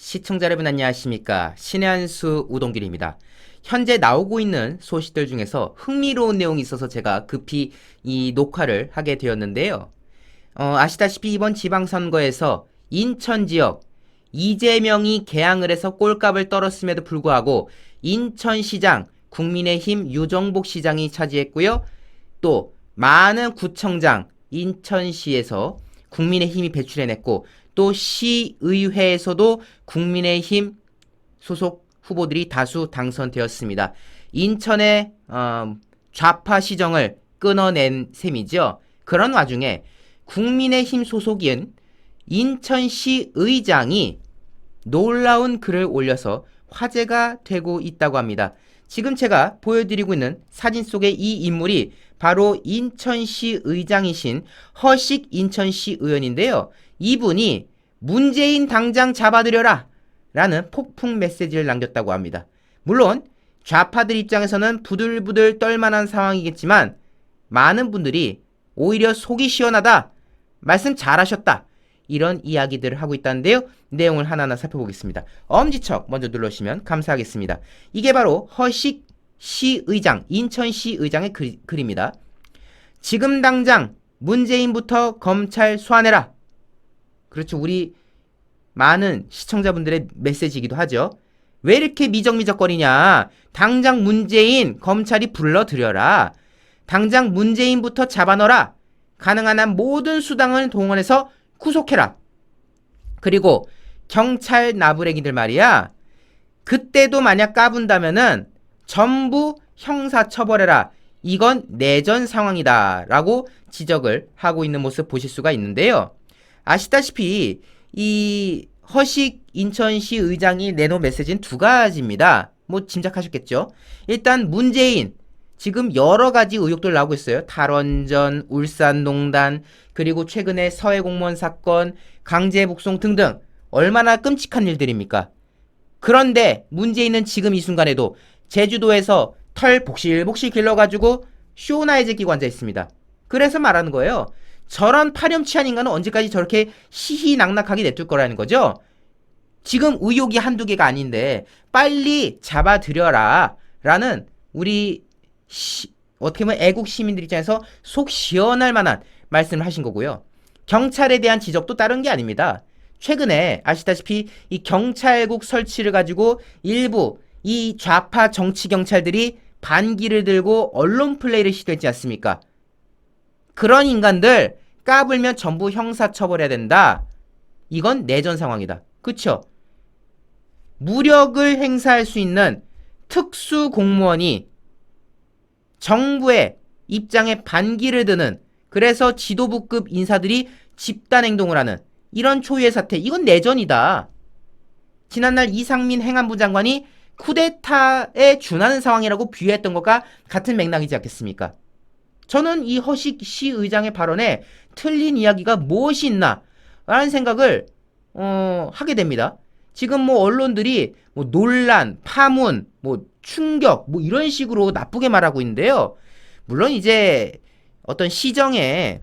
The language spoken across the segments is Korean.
시청자 여러분 안녕하십니까. 신의 한수 우동길입니다. 현재 나오고 있는 소식들 중에서 흥미로운 내용이 있어서 제가 급히 이 녹화를 하게 되었는데요. 아시다시피 이번 지방선거에서 인천 지역 이재명이 개항을 해서 꼴값을 떨었음에도 불구하고 인천시장 국민의힘 유정복 시장이 차지했고요. 또 많은 구청장 인천시에서 국민의힘이 배출해냈고 또 시의회에서도 국민의힘 소속 후보들이 다수 당선되었습니다. 인천의 좌파 시정을 끊어낸 셈이죠. 그런 와중에 국민의힘 소속인 인천시 의장이 놀라운 글을 올려서 화제가 되고 있다고 합니다. 지금 제가 보여드리고 있는 사진 속의 이 인물이 바로 인천시 의장이신 허식 인천시 의원인데요. 이분이 문재인 당장 잡아들여라 라는 폭풍 메시지를 남겼다고 합니다. 물론 좌파들 입장에서는 부들부들 떨만한 상황이겠지만 많은 분들이 오히려 속이 시원하다, 말씀 잘하셨다, 이런 이야기들을 하고 있다는데요. 내용을 하나하나 살펴보겠습니다. 엄지척 먼저 눌러주시면 감사하겠습니다. 이게 바로 허식 시의장, 인천시 의장의 글입니다. 지금 당장 문재인부터 검찰 소환해라. 그렇죠. 우리 많은 시청자분들의 메시지이기도 하죠. 왜 이렇게 미적미적거리냐. 당장 문재인 검찰이 불러들여라. 당장 문재인부터 잡아넣어라. 가능한 한 모든 수단을 동원해서 구속해라. 그리고 경찰 나부랭이들 말이야. 그때도 만약 까분다면은 전부 형사처벌해라. 이건 내전 상황이다 라고 지적을 하고 있는 모습 보실 수가 있는데요. 아시다시피 이 허식 인천시 의장이 내놓은 메시지는 두 가지입니다. 뭐 짐작하셨겠죠. 일단 문재인 지금 여러 가지 의혹들 나오고 있어요. 탈원전, 울산농단, 그리고 최근에 서해공무원 사건, 강제복송 등등 얼마나 끔찍한 일들입니까? 그런데 문재인은 지금 이 순간에도 제주도에서 털 복실복실 길러가지고 쇼나이즈 끼고 앉아 있습니다. 그래서 말하는 거예요. 저런 파렴치한 인간은 언제까지 저렇게 시희낙낙하게 냅둘 거라는 거죠. 지금 의혹이 한두 개가 아닌데 빨리 잡아들여라 라는 우리 어떻게 보면 애국 시민들 입장에서 속 시원할 만한 말씀을 하신 거고요. 경찰에 대한 지적도 다른 게 아닙니다. 최근에 아시다시피 이 경찰국 설치를 가지고 일부 이 좌파 정치 경찰들이 반기를 들고 언론 플레이를 시도했지 않습니까? 그런 인간들 까불면 전부 형사처벌해야 된다. 이건 내전 상황이다. 그쵸? 무력을 행사할 수 있는 특수 공무원이 정부의 입장에 반기를 드는, 그래서 지도부급 인사들이 집단 행동을 하는 이런 초유의 사태, 이건 내전이다. 지난날 이상민 행안부 장관이 쿠데타에 준하는 상황이라고 비유했던 것과 같은 맥락이지 않겠습니까? 저는 이 허식 시 의장의 발언에 틀린 이야기가 무엇이 있나 라는 생각을 하게 됩니다. 지금 뭐 언론들이 뭐 논란, 파문, 뭐 충격, 뭐 이런 식으로 나쁘게 말하고 있는데요. 물론 이제 어떤 시정에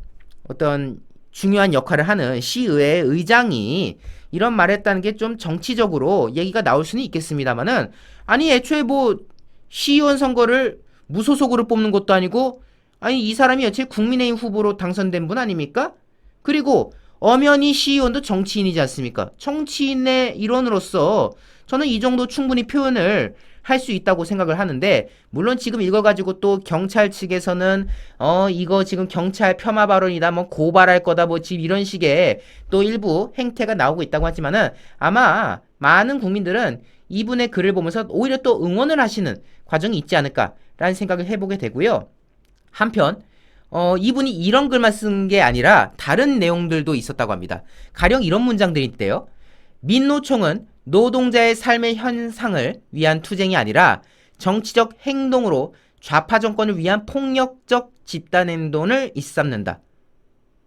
어떤 중요한 역할을 하는 시의회 의장이 이런 말을 했다는 게 좀 정치적으로 얘기가 나올 수는 있겠습니다만은, 아니 애초에 뭐 시의원 선거를 무소속으로 뽑는 것도 아니고, 아니 이 사람이 여태 국민의힘 후보로 당선된 분 아닙니까? 그리고 엄연히 시의원도 정치인이지 않습니까? 정치인의 일원으로서 저는 이 정도 충분히 표현을 할 수 있다고 생각을 하는데, 물론 지금 이거 가지고 또 경찰 측에서는 이거 지금 경찰 폄하 발언이다, 뭐 고발할 거다, 뭐 지금 이런 식의 또 일부 행태가 나오고 있다고 하지만은 아마 많은 국민들은 이분의 글을 보면서 오히려 또 응원을 하시는 과정이 있지 않을까라는 생각을 해보게 되고요. 한편 이분이 이런 글만 쓴 게 아니라 다른 내용들도 있었다고 합니다. 가령 이런 문장들이 있대요. 민노총은 노동자의 삶의 현상을 위한 투쟁이 아니라 정치적 행동으로 좌파 정권을 위한 폭력적 집단 행동을 일삼는다.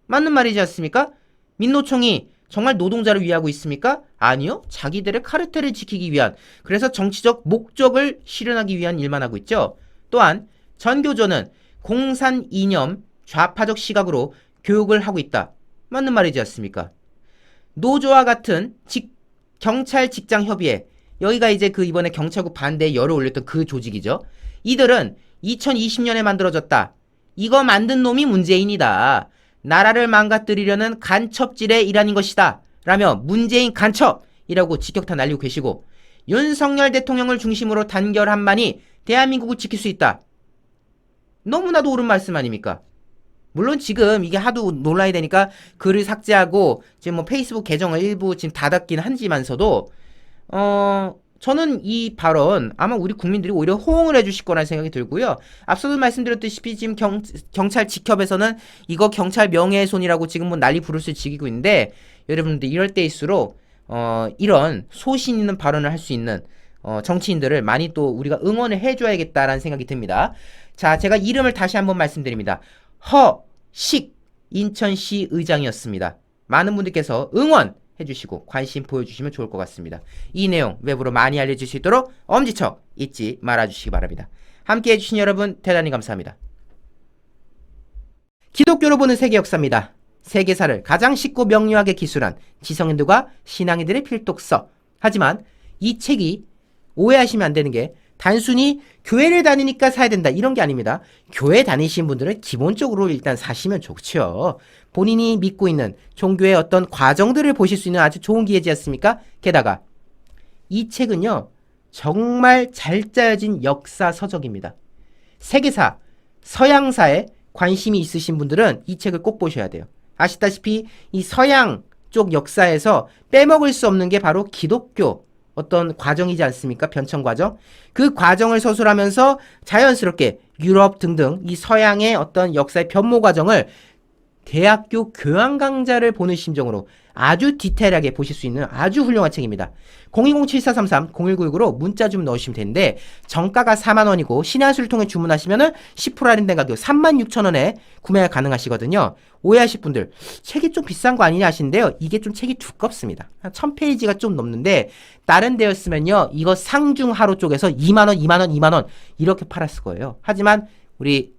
맞는 말이지 않습니까? 민노총이 정말 노동자를 위하고 있습니까? 아니요. 자기들의 카르텔을 지키기 위한, 그래서 정치적 목적을 실현하기 위한 일만 하고 있죠. 또한 전교조는 공산 이념 좌파적 시각으로 교육을 하고 있다. 맞는 말이지 않습니까? 노조와 같은 경찰 직장 협의회. 여기가 이제 그 이번에 경찰국 반대에 열을 올렸던 그 조직이죠. 이들은 2020년에 만들어졌다. 이거 만든 놈이 문재인이다. 나라를 망가뜨리려는 간첩질의 일환인 것이다. 라며 문재인 간첩이라고 직격탄 날리고 계시고, 윤석열 대통령을 중심으로 단결한만이 대한민국을 지킬 수 있다. 너무나도 옳은 말씀 아닙니까? 물론 지금 이게 하도 논란이 되니까 글을 삭제하고 지금 뭐 페이스북 계정을 일부 지금 닫았긴 하지만서도 저는 이 발언 아마 우리 국민들이 오히려 호응을 해주실 거라는 생각이 들고요. 앞서도 말씀드렸다시피 지금 경찰 직협에서는 이거 경찰 명예훼손이라고 지금 뭐 난리 부르스 지기고 있는데, 여러분들 이럴 때일수록 이런 소신 있는 발언을 할 수 있는 정치인들을 많이 또 우리가 응원을 해줘야겠다라는 생각이 듭니다. 자, 제가 이름을 다시 한번 말씀드립니다. 허식 인천시 의장이었습니다. 많은 분들께서 응원해주시고 관심 보여주시면 좋을 것 같습니다. 이 내용 외부로 많이 알려줄 수 있도록 엄지척 잊지 말아주시기 바랍니다. 함께 해주신 여러분 대단히 감사합니다. 기독교로 보는 세계 역사입니다. 세계사를 가장 쉽고 명료하게 기술한 지성인들과 신앙인들의 필독서. 하지만 이 책이 오해하시면 안 되는 게 단순히 교회를 다니니까 사야 된다 이런 게 아닙니다. 교회 다니신 분들은 기본적으로 일단 사시면 좋죠. 본인이 믿고 있는 종교의 어떤 과정들을 보실 수 있는 아주 좋은 기회지 않습니까? 게다가 이 책은요, 정말 잘 짜여진 역사 서적입니다. 세계사, 서양사에 관심이 있으신 분들은 이 책을 꼭 보셔야 돼요. 아시다시피 이 서양 쪽 역사에서 빼먹을 수 없는 게 바로 기독교 어떤 과정이지 않습니까? 변천 과정. 그 과정을 서술하면서 자연스럽게 유럽 등등 이 서양의 어떤 역사의 변모 과정을 대학교 교양 강좌를 보는 심정으로 아주 디테일하게 보실 수 있는 아주 훌륭한 책입니다. 020-7433-0199로 문자 좀 넣으시면 되는데, 정가가 4만원이고 신한수를 통해 주문하시면 10% 할인된 가격 36,000원에 구매가 가능하시거든요. 오해하실 분들 책이 좀 비싼 거 아니냐 하시는데요, 이게 좀 책이 두껍습니다. 한 1000페이지가 좀 넘는데 다른 데였으면요 이거 상중하로 쪽에서 2만원 2만원 2만원 이렇게 팔았을 거예요. 하지만 우리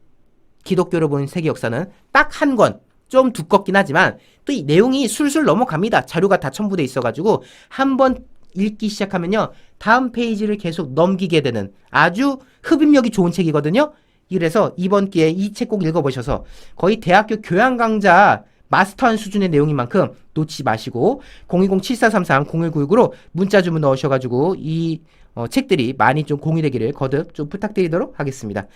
기독교로 보는 세계 역사는 딱 한 권, 좀 두껍긴 하지만 또 이 내용이 술술 넘어갑니다. 자료가 다 첨부돼 있어가지고 한번 읽기 시작하면요 다음 페이지를 계속 넘기게 되는 아주 흡입력이 좋은 책이거든요. 그래서 이번 기회에 이 책 꼭 읽어보셔서 거의 대학교 교양 강좌 마스터한 수준의 내용인 만큼 놓치지 마시고 020-7433-0199로 문자 주문 넣으셔가지고 이 책들이 많이 좀 공유되기를 거듭 좀 부탁드리도록 하겠습니다.